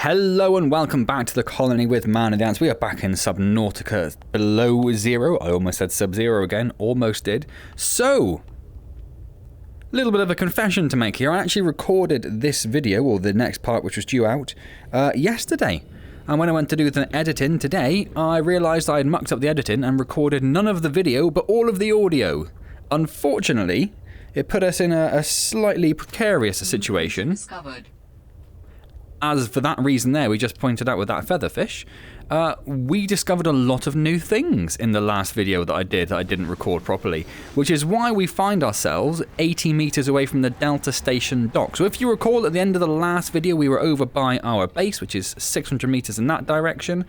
Hello and welcome back to the colony with Man of the Ants. We are back in Subnautica below zero. I almost said sub-zero again, almost did. So, a little bit of a confession to make here. I actually recorded this video, or the next part which was due out, yesterday. And when I went to do the editing today, I realised I had mucked up the editing and recorded none of the video, but all of the audio. Unfortunately, it put us in a slightly precarious situation. Discovered. As for that reason there, we just pointed out with that featherfish, we discovered a lot of new things in the last video that I didn't record properly, which is why we find ourselves 80 meters away from the Delta Station dock. So if you recall, at the end of the last video, we were over by our base, which is 600 meters in that direction,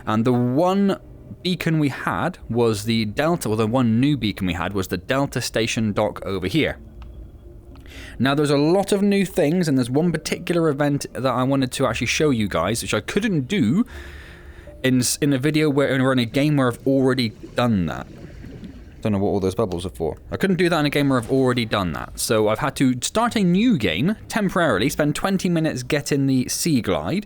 and the one beacon we had was the Delta, or the one new beacon we had was the Delta Station dock over here. Now, there's a lot of new things, and there's one particular event that I wanted to actually show you guys, which I couldn't do in a video or in a game where I've already done that. Don't know what all those bubbles are for. I couldn't do that in a game where I've already done that. So I've had to start a new game temporarily, spend 20 minutes getting the Sea Glide,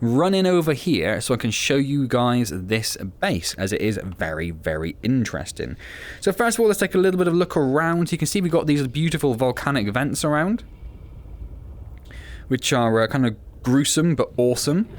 run in over here so I can show you guys this base, as it is very, very interesting. So first of all, let's take a little bit of a look around. You can see we've got these beautiful volcanic vents around, which are kind of gruesome but awesome.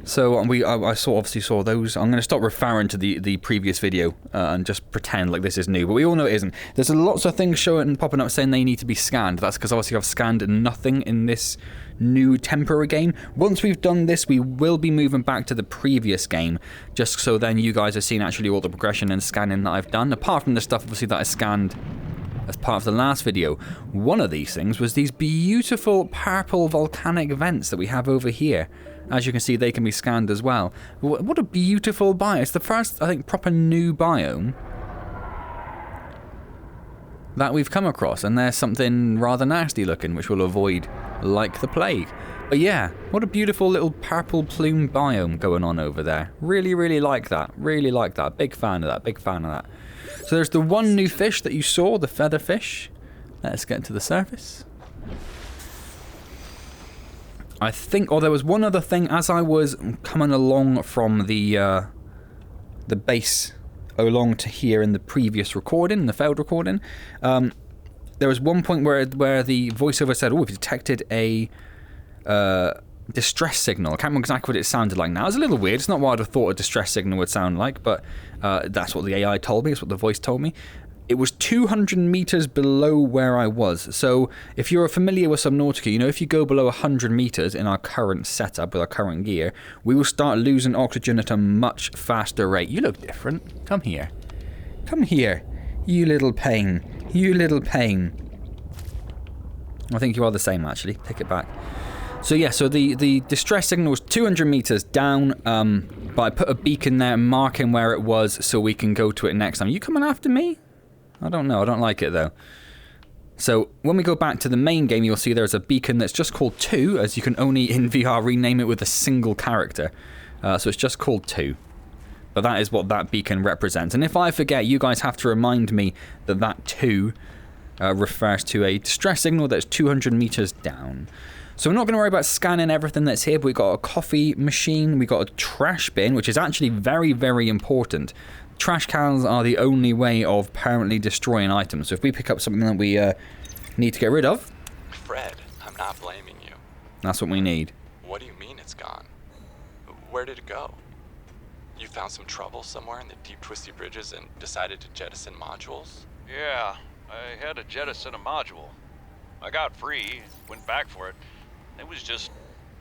So I obviously saw those. I'm going to stop referring to the previous video and just pretend like this is new, but we all know it isn't. There's lots of things popping up saying they need to be scanned. That's because obviously I've scanned nothing in this new temporary game. Once we've done this, we will be moving back to the previous game, just so then you guys are seeing actually all the progression and scanning that I've done, apart from the stuff obviously that I scanned as part of the last video. One of these things was these beautiful purple volcanic vents that we have over here. As you can see, they can be scanned as well. What a beautiful biome. It's the first, I think, proper new biome that we've come across, and there's something rather nasty looking, which we'll avoid like the plague. But yeah, what a beautiful little purple plume biome going on over there. Really, really like that. Really like that. Big fan of that. Big fan of that. So there's the one new fish that you saw, the featherfish. Let's get to the surface. I think, there was one other thing as I was coming along from the base along to here in the previous recording, the failed recording. There was one point where the voiceover said, "Oh, we've detected a distress signal." I can't remember exactly what it sounded like now. It was a little weird. It's not what I'd have thought a distress signal would sound like, but that's what the AI told me. That's what the voice told me. It was 200 meters below where I was. So if you're familiar with Subnautica, you know if you go below 100 meters in our current setup with our current gear, we will start losing oxygen at a much faster rate. You look different. Come here. Come here. You little pain. You little pain. I think you are the same, actually. Take it back. So yeah, so the distress signal was 200 meters down, but I put a beacon there marking where it was so we can go to it next time. Are you coming after me? I don't know. I don't like it, though. So when we go back to the main game, you'll see there's a beacon that's just called 2, as you can only in VR rename it with a single character. So it's just called 2. But that is what that beacon represents. And if I forget, you guys have to remind me that that 2 refers to a distress signal that's 200 meters down. So we're not going to worry about scanning everything that's here, but we've got a coffee machine, we've got a trash bin, which is actually very, very important. Trash cans are the only way of permanently destroying items. So if we pick up something that we need to get rid of... Fred, I'm not blaming you. That's what we need. What do you mean it's gone? Where did it go? You found some trouble somewhere in the deep twisty bridges and decided to jettison modules? Yeah, I had to jettison a module. I got free, went back for it. It was just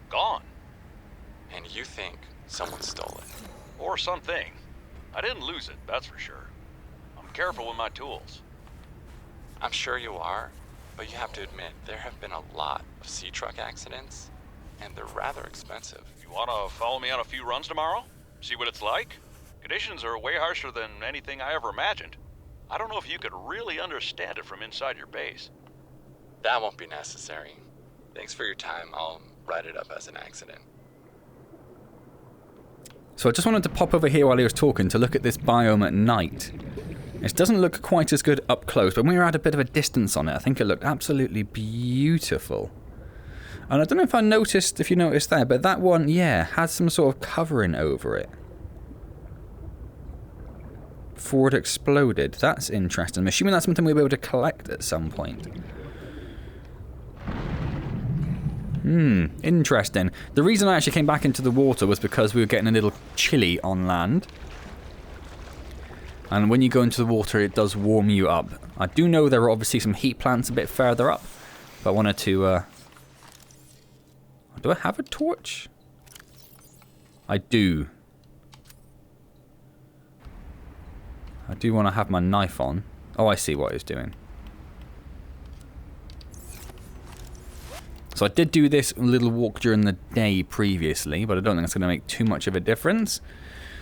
gone. And you think someone stole it? Or something. I didn't lose it, that's for sure. I'm careful with my tools. I'm sure you are, but you have to admit, there have been a lot of sea truck accidents, and they're rather expensive. You wanna follow me on a few runs tomorrow? See what it's like? Conditions are way harsher than anything I ever imagined. I don't know if you could really understand it from inside your base. That won't be necessary. Thanks for your time. I'll write it up as an accident. So I just wanted to pop over here while he was talking to look at this biome at night. It doesn't look quite as good up close, but when we were at a bit of a distance on it, I think it looked absolutely beautiful. And I don't know if you noticed there, but that one, yeah, has some sort of covering over it. Before it exploded. That's interesting. I'm assuming that's something we'll be able to collect at some point. Interesting. The reason I actually came back into the water was because we were getting a little chilly on land. And when you go into the water, it does warm you up. I do know there are obviously some heat plants a bit further up. But I wanted to... do I have a torch? I do. I do want to have my knife on. Oh, I see what it's doing. So I did do this little walk during the day previously, but I don't think it's going to make too much of a difference.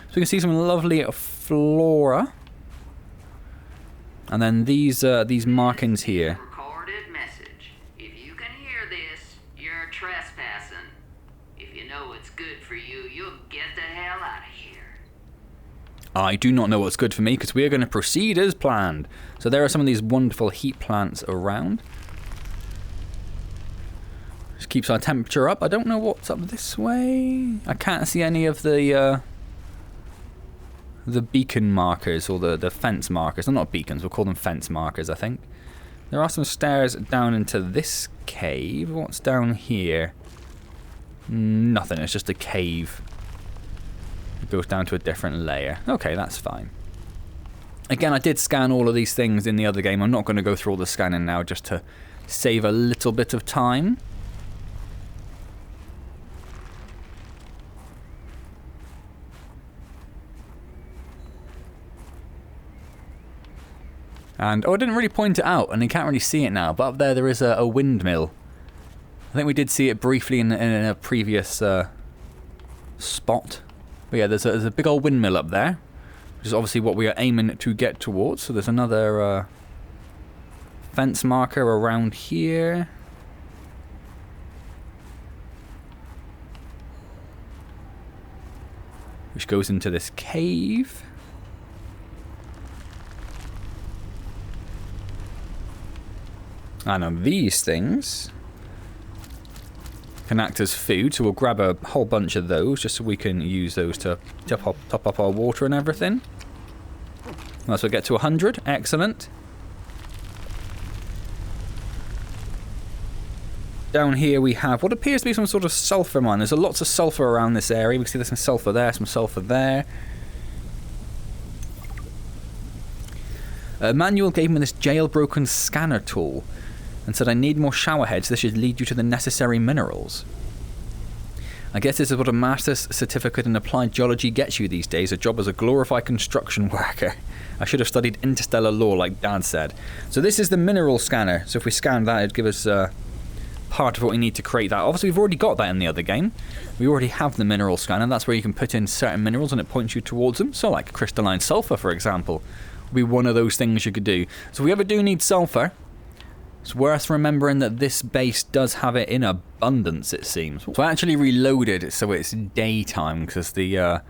So we can see some lovely flora. And then these markings here. Recorded message. If you can hear this, you're trespassing. If you know what's good for you, you'll get the hell out of here. I do not know what's good for me because we are going to proceed as planned. So there are some of these wonderful heat plants around. Just keeps our temperature up. I don't know what's up this way. I can't see any of the beacon markers or the fence markers. They're not beacons, we'll call them fence markers, I think. There are some stairs down into this cave. What's down here? Nothing, it's just a cave. It goes down to a different layer. Okay, that's fine. Again, I did scan all of these things in the other game. I'm not going to go through all the scanning now just to save a little bit of time. And, oh, I didn't really point it out, and you can't really see it now, but up there is a windmill. I think we did see it briefly in a previous spot. But yeah, there's a big old windmill up there, which is obviously what we are aiming to get towards. So there's another fence marker around here. Which goes into this cave. And on these things can act as food, so we'll grab a whole bunch of those just so we can use those to top up our water and everything. Once we get to 100, excellent. Down here we have what appears to be some sort of sulfur mine. There's lots of sulfur around this area. We can see there's some sulfur there, some sulfur there. Manuel gave me this jailbroken scanner tool and said I need more shower heads. This should lead you to the necessary minerals. I guess this is what a master's certificate in applied geology gets you these days, a job as a glorified construction worker. I should have studied interstellar law like Dad said. So this is the mineral scanner. So if we scan that, it'd give us part of what we need to create that. Obviously we've already got that in the other game. We already have the mineral scanner. That's where you can put in certain minerals and it points you towards them. So like crystalline sulfur, for example, would be one of those things you could do. So if we ever do need sulfur, it's worth remembering that this base does have it in abundance, it seems. So I actually reloaded so it's daytime, because the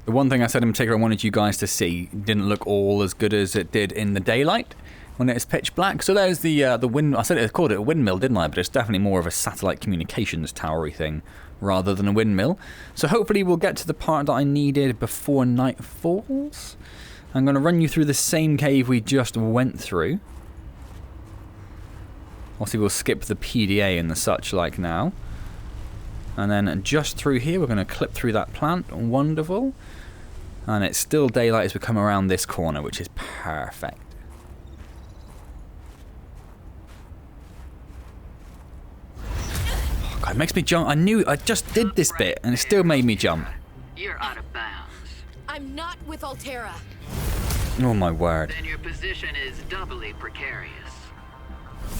one thing I said in particular I wanted you guys to see didn't look all as good as it did in the daylight when it is pitch black. So there's the wind. I said I called it a windmill, didn't I? But it's definitely more of a satellite communications towery thing rather than a windmill. So hopefully we'll get to the part that I needed before night falls. I'm going to run you through the same cave we just went through. Obviously we'll skip the PDA and the such like now. And then just through here we're going to clip through that plant. Wonderful. And it's still daylight as we come around this corner, which is perfect. Oh God, it makes me jump. I just did this bit and it still made me jump. You're out of bounds. I'm not with Altera. Oh my word. Then your position is doubly precarious.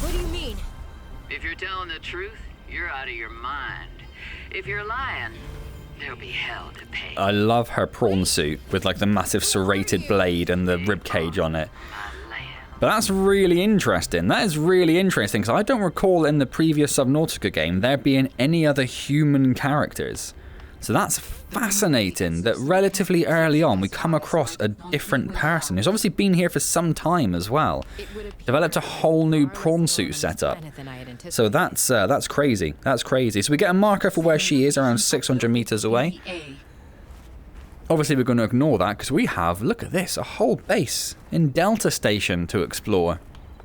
What do you mean? If you're telling the truth, you're out of your mind. If you're lying, there'll be hell to pay. I love her prawn suit with like the massive serrated blade and the rib cage on it. But that's really interesting. That is really interesting because I don't recall in the previous Subnautica game there being any other human characters. So that's fascinating that relatively early on we come across a different person who's obviously been here for some time as well. Developed a whole new prawn suit setup. So that's crazy. That's crazy. So we get a marker for where she is around 600 meters away. Obviously we're going to ignore that because we have, look at this, a whole base in Delta Station to explore.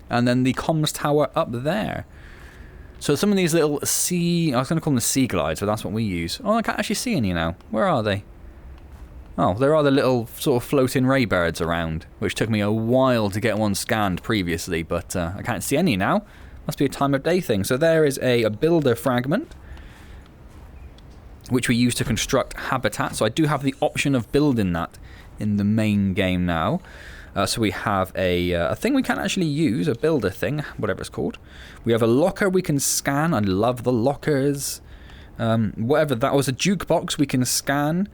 And then the comms tower up there. So some of these little I was going to call them sea glides, but that's what we use. Oh, I can't actually see any now. Where are they? Oh, there are the little sort of floating ray birds around, which took me a while to get one scanned previously, but I can't see any now. Must be a time of day thing. So there is a builder fragment, which we use to construct habitat. So I do have the option of building that in the main game now. So we have a thing we can't actually use, a builder thing, whatever it's called. We have a locker we can scan. I love the lockers. Whatever that was, a jukebox we can scan.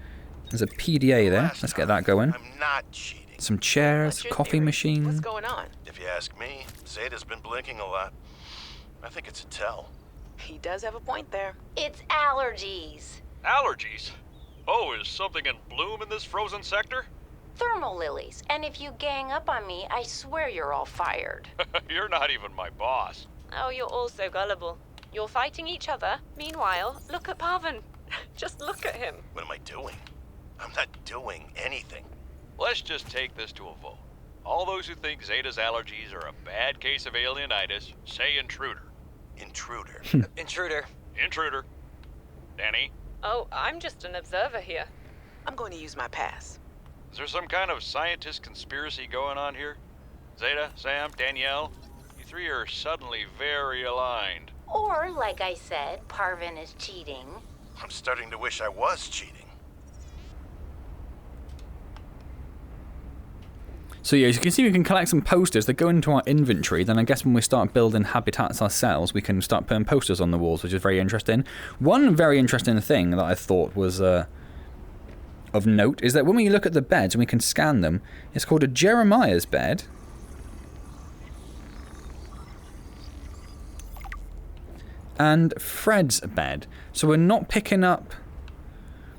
There's a PDA there. Let's get that going. I'm not cheating. Some chairs, coffee machine. What's going on? If you ask me, Zeta's been blinking a lot. I think it's a tell. He does have a point there. It's allergies. Allergies? Oh, is something in bloom in this frozen sector? Thermal lilies. And if you gang up on me, I swear you're all fired. You're not even my boss. Oh, you're all so gullible. You're fighting each other. Meanwhile, look at Parvin. Just look at him. What am I doing? I'm not doing anything. Let's just take this to a vote. All those who think Zeta's allergies are a bad case of alienitis, say intruder. Intruder. Intruder. Intruder. Danny, Oh, I'm just an observer here. I'm going to use my pass. is there some kind of scientist conspiracy going on here? Zeta, Sam, Danielle, you three are suddenly very aligned. Or, like I said, Parvin is cheating. I'm starting to wish I was cheating. So yeah, as you can see, we can collect some posters that go into our inventory. Then I guess when we start building habitats ourselves, we can start putting posters on the walls, which is very interesting. One very interesting thing that I thought was of note is that when we look at the beds and we can scan them, it's called a Jeremiah's bed. And Fred's bed. So we're not picking up...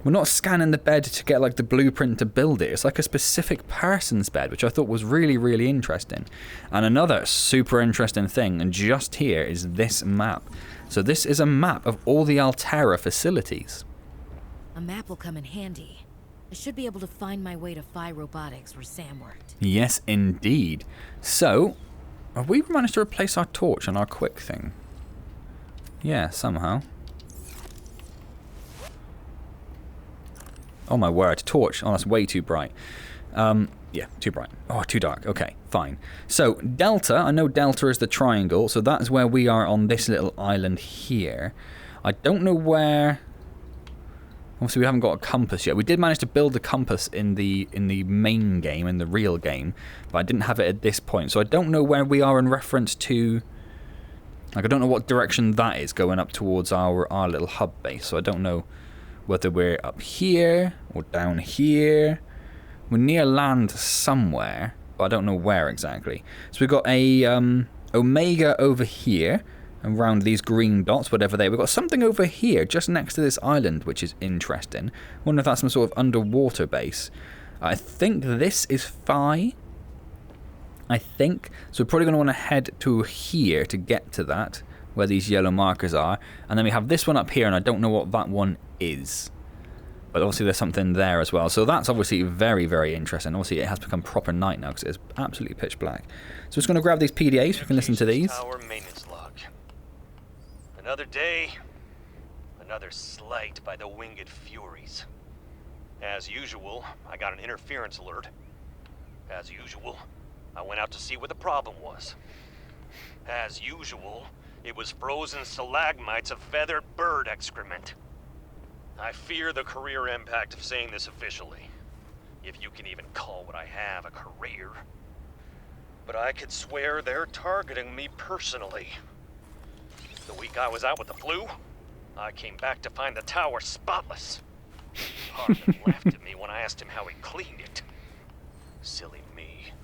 We're not scanning the bed to get like the blueprint to build it. It's like a specific person's bed, which I thought was really, really interesting. And another super interesting thing, and just here, is this map. So this is a map of all the Altera facilities. A map will come in handy. I should be able to find my way to Phi Robotics where Sam worked. Yes, indeed. So, have we managed to replace our torch on our quick thing? Yeah, somehow. Oh my word, torch. Oh, that's way too bright. Yeah, too bright. Oh, too dark. Okay, fine. So, Delta, I know Delta is the triangle, so that's where we are on this little island here. I don't know where... Obviously, we haven't got a compass yet. We did manage to build a compass in the main game, in the real game, but I didn't have it at this point. So I don't know where we are in reference to... Like, I don't know what direction that is going up towards our little hub base, so I don't know whether we're up here or down here. We're near land somewhere, but I don't know where exactly. So we've got a Omega over here, around these green dots, whatever they are. We've got something over here, just next to this island, which is interesting. Wonder if that's some sort of underwater base. I think this is Phi. I think. So we're probably going to want to head to here to get to that, where these yellow markers are. And then we have this one up here, and I don't know what that one is. But obviously there's something there as well. So that's obviously very, very interesting. Obviously it has become proper night now because it's absolutely pitch black. So we're just going to grab these PDAs so we can listen to these. Tower maintenance log. Another day, another slight by the winged furies. As usual, I got an interference alert. As usual, I went out to see what the problem was. As usual, it was frozen stalagmites of feathered bird excrement. I fear the career impact of saying this officially, if you can even call what I have a career. But I could swear they're targeting me personally. The week I was out with the flu, I came back to find the tower spotless. Parvin laughed at me when I asked him how he cleaned it. Silly me.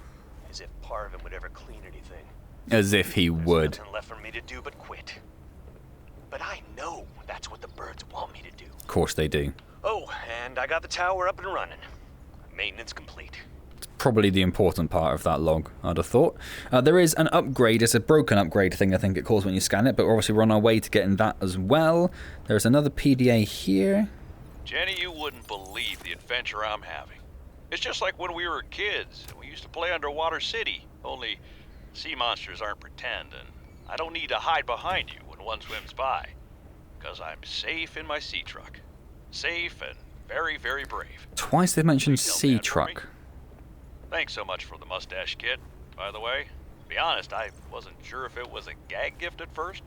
As if Parvin would ever clean anything. As if he would. There's nothing left for me to do but quit. But I know that's what the birds want me to do. Of course they do. Oh, and I got the tower up and running. Maintenance complete. Probably the important part of that log, I'd have thought. There is an upgrade. It's a broken upgrade thing, I think it calls when you scan it, but obviously we're on our way to getting that as well. There's another PDA here. Jenny, you wouldn't believe the adventure I'm having. It's just like when we were kids and we used to play Underwater City, only sea monsters aren't pretend, and I don't need to hide behind you when one swims by, because I'm safe in my sea truck. Safe and very, very brave. Twice they've mentioned Please tell sea Dad for me. truck. Thanks so much for the mustache kit, by the way. To be honest, I wasn't sure if it was a gag gift at first.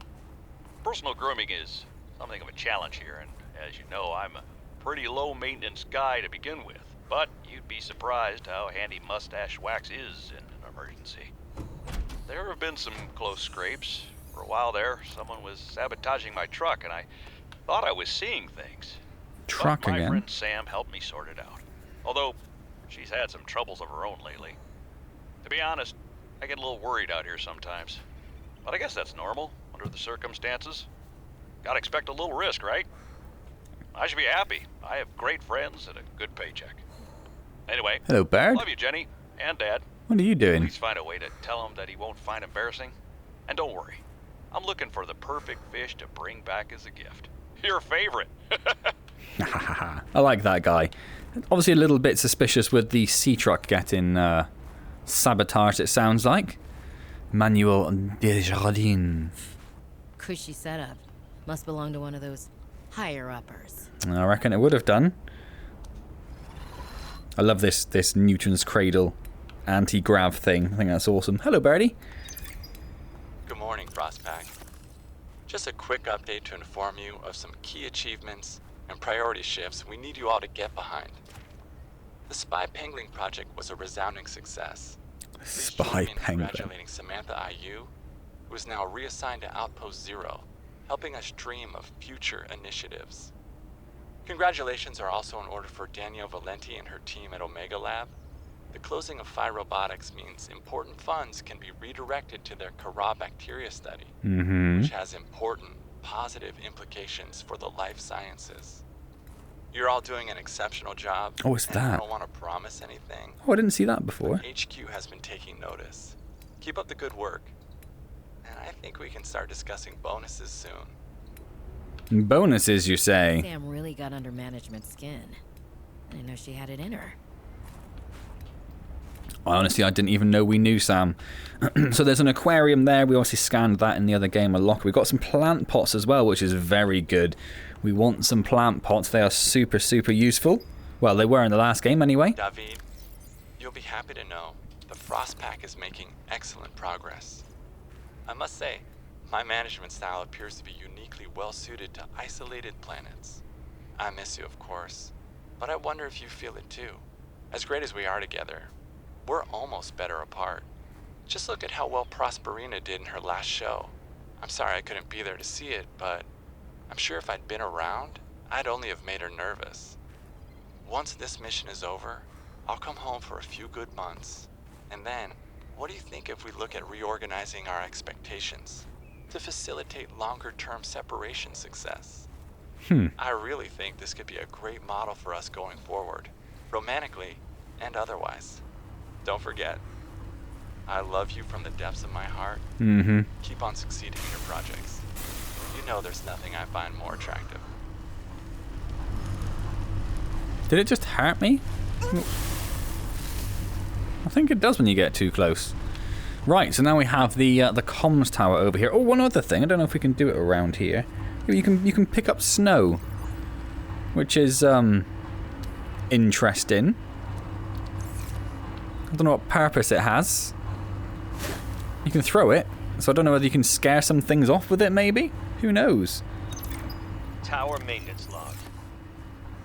Personal grooming is something of a challenge here, and as you know, I'm a pretty low-maintenance guy to begin with. But you'd be surprised how handy mustache wax is in an emergency. There have been some close scrapes. For a while there, someone was sabotaging my truck, and I thought I was seeing things. Truck But my again. friend Sam helped me sort it out. Although, she's had some troubles of her own lately. To be honest, I get a little worried out here sometimes. But I guess that's normal, under the circumstances. Gotta expect a little risk, right? I should be happy. I have great friends and a good paycheck. Anyway, Hello, Bird. love you, Jenny, and Dad. What are you doing? Please find a way to tell him that he won't find embarrassing. And don't worry, I'm looking for the perfect fish to bring back as a gift. Your favorite. I like that guy. Obviously a little bit suspicious with the sea truck getting sabotaged, it sounds like. Manuel Desjardins. Cushy setup. Must belong to one of those higher-uppers. I reckon it would have done. I love this Newton's Cradle anti-grav thing. I think that's awesome. Hello, Birdie. Good morning, Frostpack. Just a quick update to inform you of some key achievements and priority shifts we need you all to get behind. The Spy Penguin project was a resounding success. Please join Spy me in Penguin. congratulating Samantha IU, who is now reassigned to Outpost Zero, helping us dream of future initiatives. Congratulations are also in order for Danielle Valenti and her team at Omega Lab. The closing of Phi Robotics means important funds can be redirected to their Kara bacteria study, which has important positive implications for the life sciences. You're all doing an exceptional job. Oh, it's and I that. don't want to promise anything. Oh, I didn't see that before. HQ has been taking notice. Keep up the good work. And I think we can start discussing bonuses soon. Bonuses, you say? Sam really got under management's skin. I didn't know she had it in her. Honestly, I didn't even know we knew Sam. So there's an aquarium there. We obviously scanned that in the other game a lot. We've got some plant pots as well, which is very good. We want some plant pots. They are super, super useful. Well, they were in the last game anyway. David, you'll be happy to know the Frostpack is making excellent progress. I must say, my management style appears to be uniquely well suited to isolated planets. I miss you, of course, but I wonder if you feel it too. As great as we are together, we're almost better apart. Just look at how well Prosperina did in her last show. I'm sorry I couldn't be there to see it, but I'm sure if I'd been around, I'd only have made her nervous. Once this mission is over, I'll come home for a few good months. And then, what do you think if we look at reorganizing our expectations to facilitate longer-term separation success? I really think this could be a great model for us going forward, romantically and otherwise. Don't forget, I love you from the depths of my heart. Keep on succeeding in your projects. You know there's nothing I find more attractive. Did it just hurt me? I think it does when you get too close. Right, so now we have the comms tower over here. Oh, one other thing. I don't know if we can do it around here. You can pick up snow, which is interesting. I don't know what purpose it has. You can throw it, so I don't know whether you can scare some things off with it, maybe? Who knows? Tower maintenance log.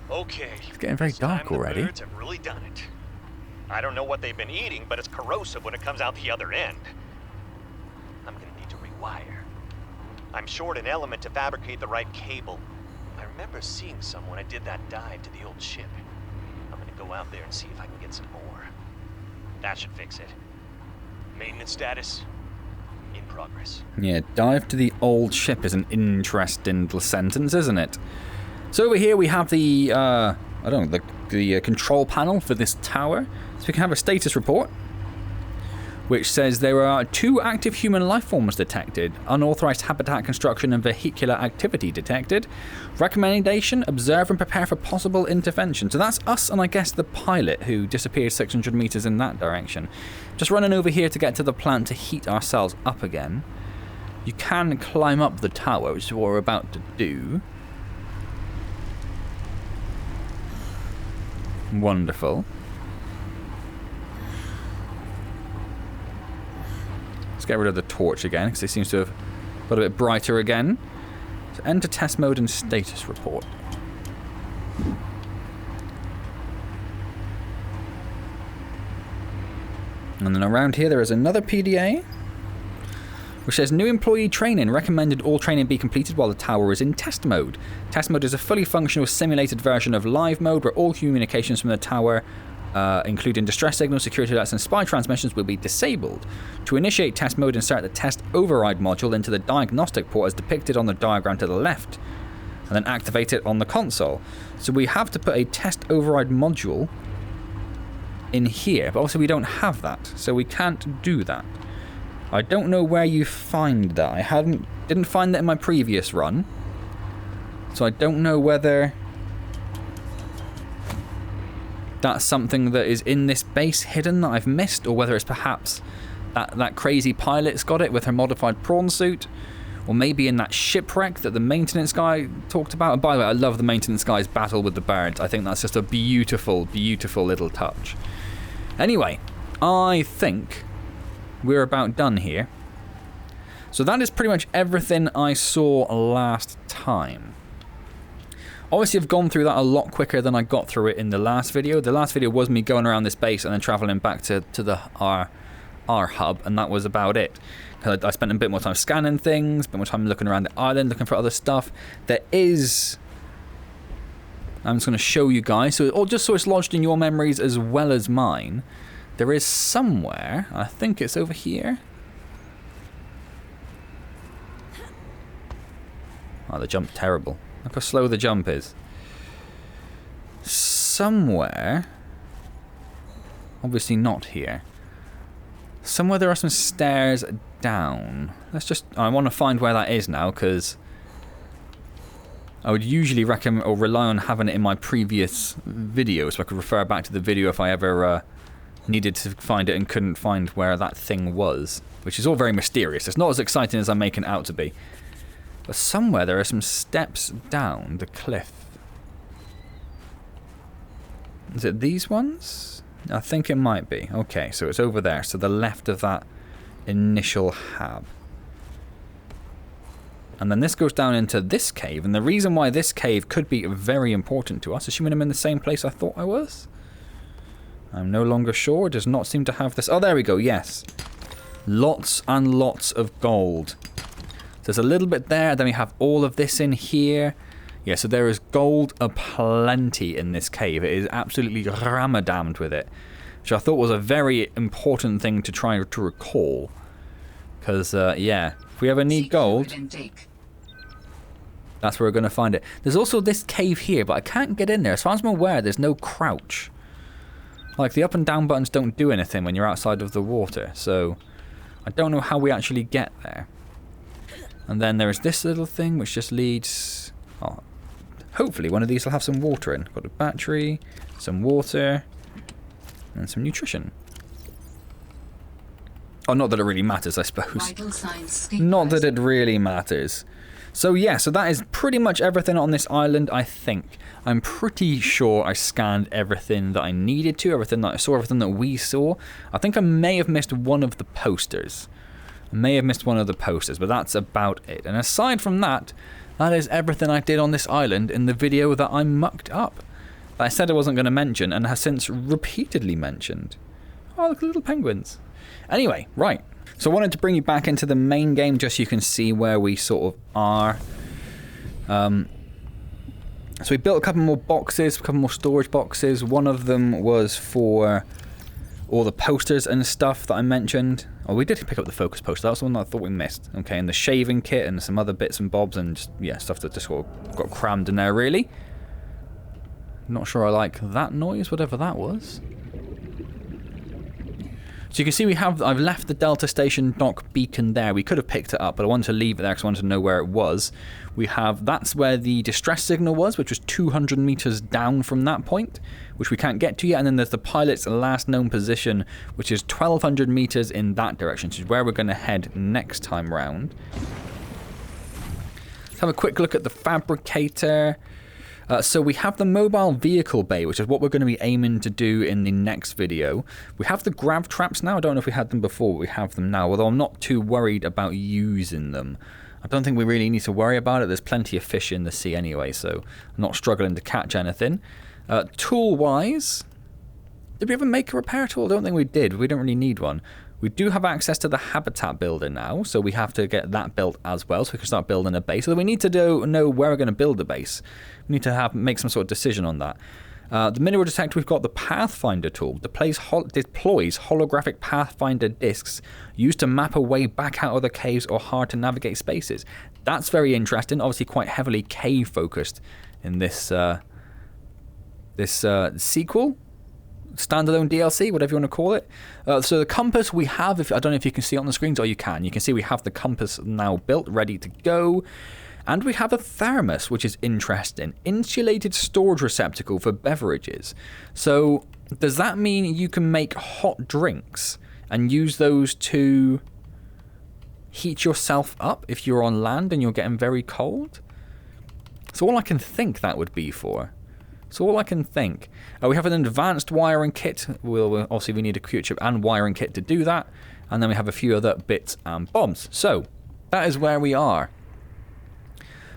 Okay. It's getting very this time dark the already. birds have really done it. I don't know what they've been eating, but it's corrosive when it comes out the other end. I'm gonna need to rewire. I'm short an element to fabricate the right cable. I remember seeing some when I did that dive to the old ship. I'm gonna go out there and see if I can get some more. That should fix it. Maintenance status in progress. Yeah, dive to the old ship is an interesting little sentence, isn't it? So over here we have the, I don't know, the control panel for this tower. So we can have a status report, which says there are 2 active human life forms detected, unauthorized habitat construction and vehicular activity detected. Recommendation, observe and prepare for possible intervention. So that's us and I guess the pilot who disappeared 600 meters in that direction. Just running over here to get to the plant to heat ourselves up again. You can climb up the tower, which is what we're about to do. Wonderful. Let's get rid of the torch again, because it seems to have got a bit brighter again. So enter test mode and status report. And then around here there is another PDA, which says new employee training. Recommended all training be completed while the tower is in test mode. Test mode is a fully functional simulated version of live mode where all communications from the tower, including distress signals, security alerts, and spy transmissions, will be disabled. To initiate test mode, insert the test override module into the diagnostic port as depicted on the diagram to the left, and then activate it on the console. So we have to put a test override module in here, but also we don't have that, so we can't do that. I don't know where you find that. I didn't find that in my previous run, so I don't know whether that's something that is in this base hidden that I've missed, or whether it's perhaps that crazy pilot's got it with her modified prawn suit, or maybe in that shipwreck that the maintenance guy talked about. And by the way, I love the maintenance guy's battle with the birds. I think that's just a beautiful, beautiful little touch. Anyway, I think we're about done here. So that is pretty much everything I saw last time. Obviously, I've gone through that a lot quicker than I got through it in the last video. The last video was me going around this base and then traveling back to our hub, and that was about it. I spent a bit more time scanning things, a bit more time looking around the island, looking for other stuff. There is... I'm just going to show you guys, or just so it's lodged in your memories as well as mine. There is somewhere, I think it's over here. Oh, the jump's terrible. Look how slow the jump is. Somewhere, obviously not here. Somewhere there are some stairs down. Let's just, I want to find where that is now, because I would usually recommend or rely on having it in my previous video, so I could refer back to the video if I ever needed to find it and couldn't find where that thing was, which is all very mysterious. It's not as exciting as I'm making it out to be. But somewhere there are some steps down the cliff. Is it these ones? I think it might be. Okay, so it's over there, so the left of that initial hab. And then this goes down into this cave, and the reason why this cave could be very important to us, assuming I'm in the same place I thought I was, I'm no longer sure. It does not seem to have this. Oh, there we go, yes. Lots and lots of gold. There's a little bit there, then we have all of this in here. Yeah, so there is gold aplenty in this cave. It is absolutely ramadammed with it, which I thought was a very important thing to try to recall. Because, yeah, if we ever need gold, that's where we're going to find it. There's also this cave here, but I can't get in there. As far as I'm aware, there's no crouch. Like, the up and down buttons don't do anything when you're outside of the water, so I don't know how we actually get there. And then there is this little thing which just leads... Oh, hopefully one of these will have some water in. Got a battery, some water, and some nutrition. Oh, not that it really matters, I suppose. Not that it really matters. So yeah, so that is pretty much everything on this island, I think. I'm pretty sure I scanned everything that I needed to, everything that I saw, everything that we saw. I think I may have missed one of the posters. But that's about it. And aside from that, that is everything I did on this island in the video that I mucked up. That I said I wasn't going to mention and has since repeatedly mentioned. Oh, look at the little penguins. Anyway, right. So I wanted to bring you back into the main game just so you can see where we sort of are. So we built a couple more boxes, a couple more storage boxes. One of them was for all the posters and stuff that I mentioned. Oh, we did pick up the focus poster. That was the one that I thought we missed. Okay, and the shaving kit and some other bits and bobs and just, yeah, stuff that just sort of got crammed in there, really. Not sure I like that noise, whatever that was. So you can see I've left the Delta Station dock beacon there. We could have picked it up, but I wanted to leave it there because I wanted to know where it was. That's where the distress signal was, which was 200 meters down from that point, which we can't get to yet. And then there's the pilot's last known position, which is 1,200 meters in that direction, which is where we're going to head next time round. Let's have a quick look at the fabricator. So we have the mobile vehicle bay, which is what we're going to be aiming to do in the next video. We have the grav traps now. I don't know if we had them before, but we have them now, although I'm not too worried about using them. I don't think we really need to worry about it. There's plenty of fish in the sea anyway, so I'm not struggling to catch anything. Tool-wise, did we ever make a repair tool? I don't think we did. We don't really need one. We do have access to the habitat builder now, so we have to get that built as well, so we can start building a base. So we need to know where we're going to build the base. We need to make some sort of decision on that. The mineral detector, we've got the Pathfinder tool. Deploys holographic Pathfinder discs used to map a way back out of the caves or hard-to-navigate spaces. That's very interesting. Obviously quite heavily cave-focused in this sequel. Standalone DLC, whatever you want to call it. So the compass we have, I don't know if you can see it on the screens, or you can see we have the compass now built, ready to go. And we have a thermos, which is interesting. Insulated storage receptacle for beverages. So does that mean you can make hot drinks and use those to heat yourself up if you're on land and you're getting very cold? That's all I can think that would be for. So all I can think. We have an advanced wiring kit. Obviously we need a computer chip and wiring kit to do that. And then we have a few other bits and bobs. So that is where we are.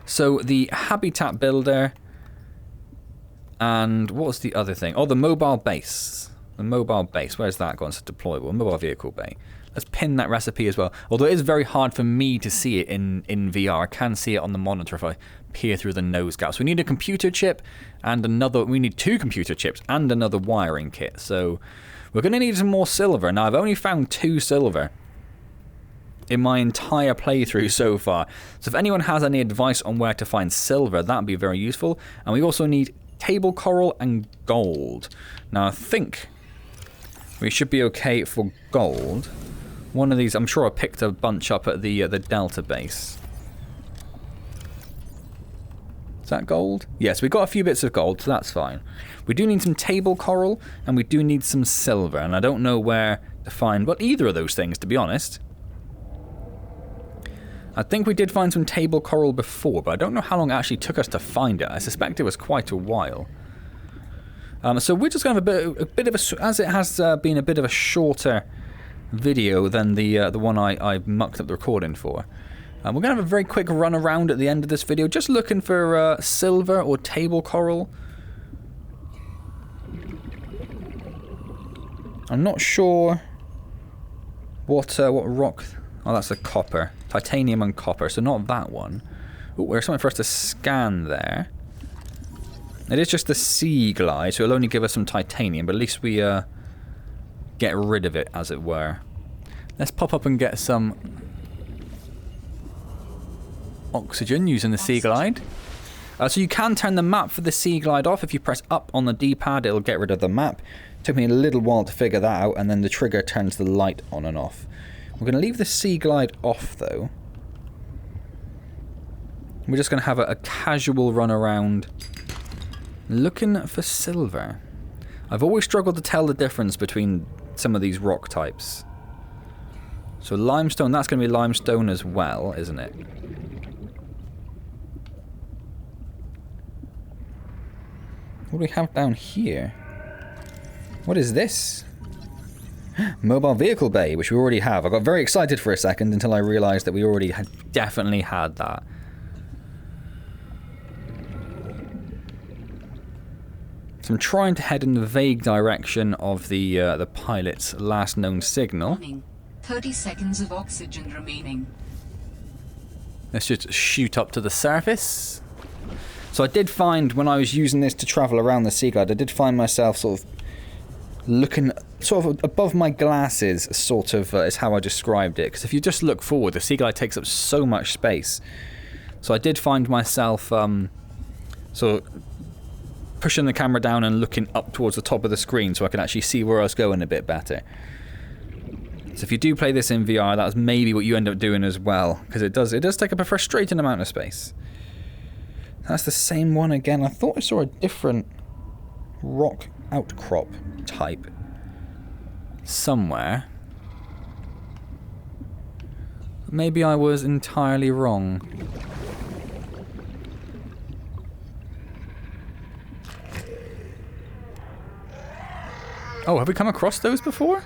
So the habitat builder. And what was the other thing? Oh, the mobile base. The mobile base. Where's that going to deploy? Well, mobile vehicle bay. Let's pin that recipe as well. Although it is very hard for me to see it in VR. I can see it on the monitor if I peer through the nose gaps. We need a computer chip and we need 2 computer chips and another wiring kit. So we're going to need some more silver. Now, I've only found 2 silver in my entire playthrough so far. So if anyone has any advice on where to find silver, that would be very useful. And we also need table coral and gold. Now, I think we should be okay for gold. One of these, I'm sure I picked a bunch up at the Delta base. Is that gold? Yes, we got a few bits of gold, so that's fine. We do need some table coral, and we do need some silver, and I don't know where to find either of those things, to be honest. I think we did find some table coral before, but I don't know how long it actually took us to find it. I suspect it was quite a while. So we're just going to have a bit of a, as it has been a bit of a shorter video than the one I mucked up the recording for. We're going to have a very quick run around at the end of this video, just looking for silver or table coral. I'm not sure what rock. Oh, that's a copper, titanium and copper. So not that one. Oh, there's something for us to scan there. It is just the sea glide, so it'll only give us some titanium, but at least we get rid of it, as it were. Let's pop up and get some oxygen using the sea glide. So you can turn the map for the sea glide off. If you press up on the D-pad, it'll get rid of the map. It took me a little while to figure that out, and then the trigger turns the light on and off. We're going to leave the sea glide off, though. We're just going to have a casual run around looking for silver. I've always struggled to tell the difference between some of these rock types. So limestone, that's going to be limestone as well, isn't it? What do we have down here? What is this? Mobile vehicle bay, which we already have. I got very excited for a second until I realized that we already definitely had that. So I'm trying to head in the vague direction of the pilot's last known signal. 30 seconds of oxygen remaining. Let's just shoot up to the surface. So I did find, when I was using this to travel around the sea glide, I did find myself sort of looking sort of above my glasses, sort of, is how I described it. Because if you just look forward, the Sea Glide takes up so much space. So I did find myself sort of pushing the camera down and looking up towards the top of the screen so I can actually see where I was going a bit better. So if you do play this in VR, that's maybe what you end up doing as well, because it does take up a frustrating amount of space. That's the same one again. I thought I saw a different rock outcrop type somewhere. Maybe I was entirely wrong. Oh, have we come across those before?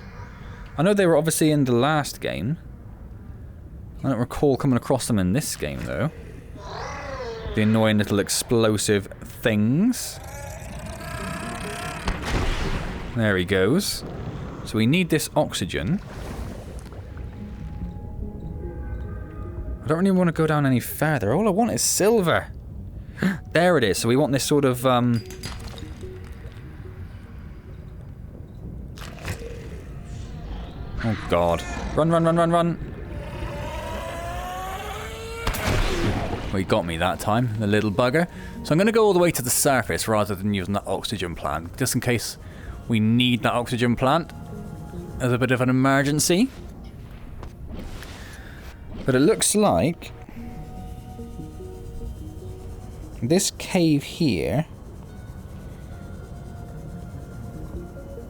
I know they were obviously in the last game. I don't recall coming across them in this game, though. The annoying little explosive things. There he goes. So we need this oxygen. I don't really want to go down any further. All I want is silver. There it is. So we want this sort of... Oh god. Run, run, run, run, run. Well, he got me that time, the little bugger. So I'm going to go all the way to the surface rather than using that oxygen plant, just in case we need that oxygen plant as a bit of an emergency. But it looks like this cave here...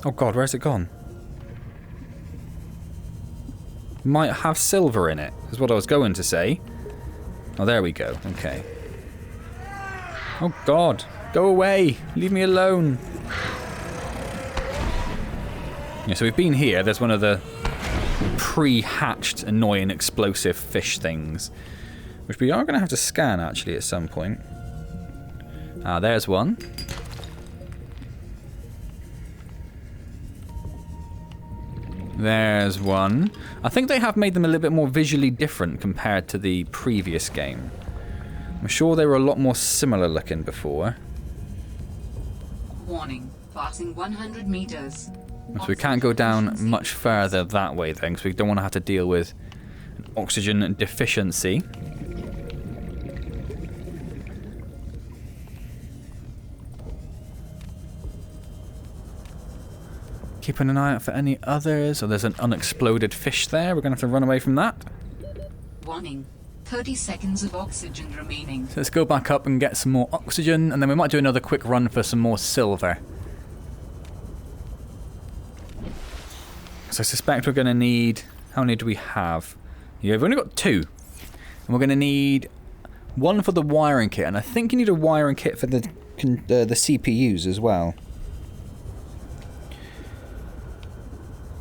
Oh god, where's it gone? Might have silver in it, is what I was going to say. Oh, there we go. Okay. Oh god, go away. Leave me alone. Yeah, so we've been here. There's one of the pre-hatched annoying explosive fish things, which we are going to have to scan actually at some point. Ah, there's one. There's one. I think they have made them a little bit more visually different compared to the previous game. I'm sure they were a lot more similar looking before. Warning, passing 100 meters. So we can't go down much further that way then, because we don't want to have to deal with an oxygen deficiency. Keeping an eye out for any others. Oh, there's an unexploded fish there. We're going to have to run away from that. Warning, 30 seconds of oxygen remaining. So let's go back up and get some more oxygen, and then we might do another quick run for some more silver. So I suspect we're going to need... How many do we have? Yeah, we've only got 2. And we're going to need one for the wiring kit, and I think you need a wiring kit for the CPUs as well.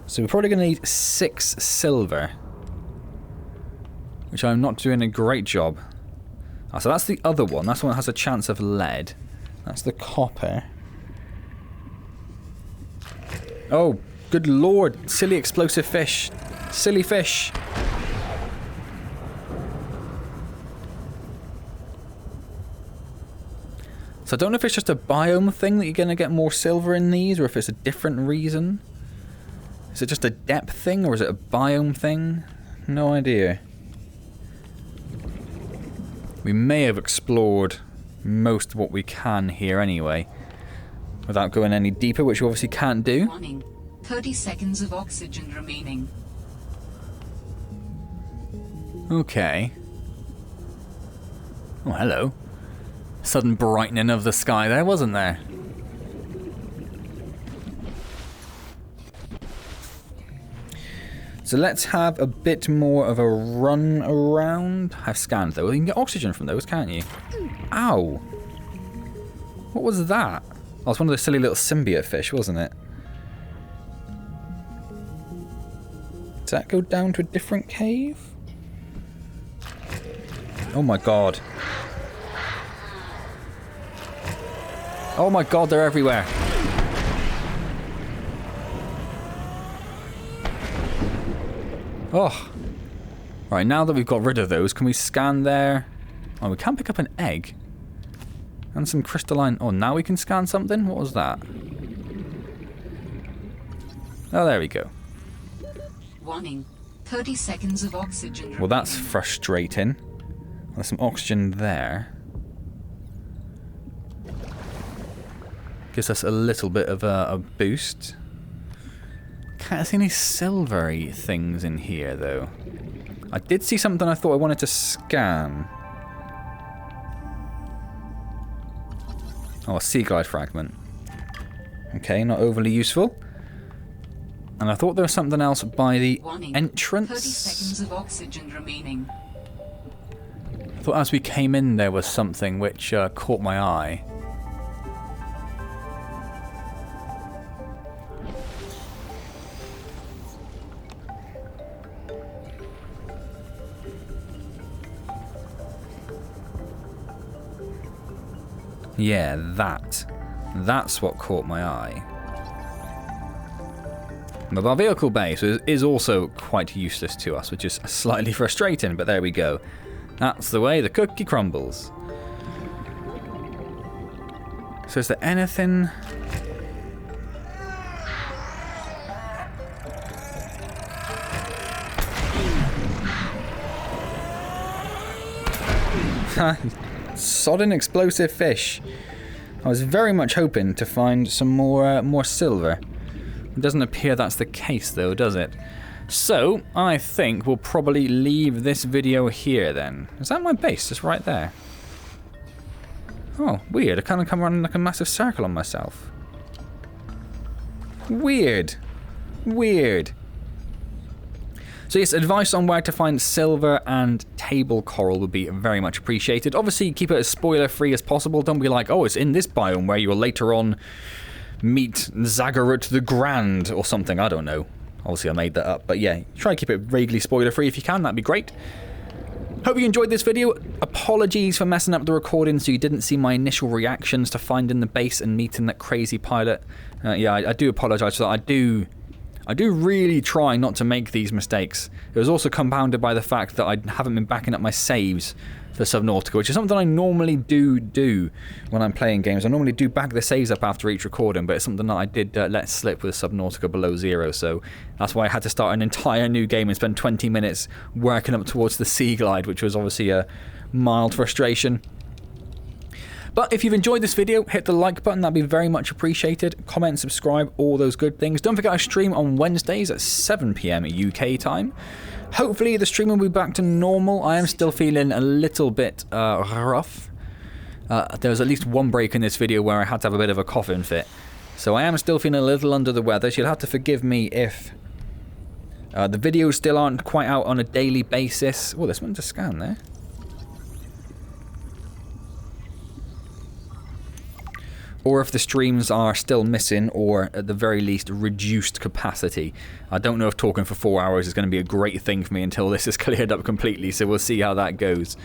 So we're probably going to need 6 silver, which I'm not doing a great job. Oh, so that's the other one. That's the one that has a chance of lead. That's the copper. Oh, good lord. Silly explosive fish. Silly fish. So I don't know if it's just a biome thing that you're going to get more silver in these, or if it's a different reason. Is it just a depth thing, or is it a biome thing? No idea. We may have explored most of what we can here anyway, without going any deeper, which we obviously can't do. Warning, 30 seconds of oxygen remaining. Okay. Oh, hello. Sudden brightening of the sky there, wasn't there? So let's have a bit more of a run around. I've scanned though. You can get oxygen from those, can't you? Ow! What was that? Oh, it's one of those silly little symbiote fish, wasn't it? Does that go down to a different cave? Oh my god. Oh my god, they're everywhere. Oh. Right, now that we've got rid of those, can we scan there? Oh, we can pick up an egg. And some crystalline... Oh, now we can scan something? What was that? Oh, there we go. Warning. 30 seconds of oxygen. Well, that's frustrating. There's some oxygen there. Gives us a little bit of a boost. Can't see any silvery things in here, though. I did see something I thought I wanted to scan. Oh, a sea glide fragment. Okay, not overly useful. And I thought there was something else by the entrance. 30 seconds of oxygen remaining. I thought as we came in there was something which caught my eye. Yeah, that's what caught my eye. Mobile vehicle base is also quite useless to us, which is slightly frustrating, but there we go. That's the way the cookie crumbles. So is there anything... Sodden explosive fish. I was very much hoping to find some more silver. It doesn't appear that's the case though, does it? So, I think we'll probably leave this video here then. Is that my base? Just right there. Oh, weird. I kind of come around like a massive circle on myself. Weird. Weird. So yes, advice on where to find silver and table coral would be very much appreciated. Obviously, keep it as spoiler-free as possible. Don't be like, oh, it's in this biome where you'll later on meet Zaggarut the Grand or something. I don't know. Obviously, I made that up. But yeah, try and keep it vaguely spoiler-free if you can. That'd be great. Hope you enjoyed this video. Apologies for messing up the recording so you didn't see my initial reactions to finding the base and meeting that crazy pilot. Yeah, I do apologise for that. I do really try not to make these mistakes. It was also compounded by the fact that I haven't been backing up my saves for Subnautica, which is something I normally do when I'm playing games. I normally do back the saves up after each recording, but it's something that I did let slip with Subnautica Below Zero, so that's why I had to start an entire new game and spend 20 minutes working up towards the Sea Glide, which was obviously a mild frustration. But if you've enjoyed this video, hit the like button, that'd be very much appreciated. Comment, subscribe, all those good things. Don't forget I stream on Wednesdays at 7 PM UK time. Hopefully the stream will be back to normal. I am still feeling a little bit rough. There was at least one break in this video where I had to have a bit of a coughing fit. So I am still feeling a little under the weather. So you'll have to forgive me if the videos still aren't quite out on a daily basis. Oh, there's one to scan there. Or if the streams are still missing, or at the very least reduced capacity. I don't know if talking for 4 hours is going to be a great thing for me until this is cleared up completely, so we'll see how that goes.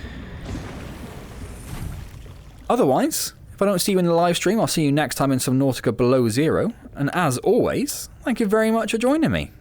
Otherwise, if I don't see you in the live stream, I'll see you next time in Subnautica Below Zero. And as always, thank you very much for joining me.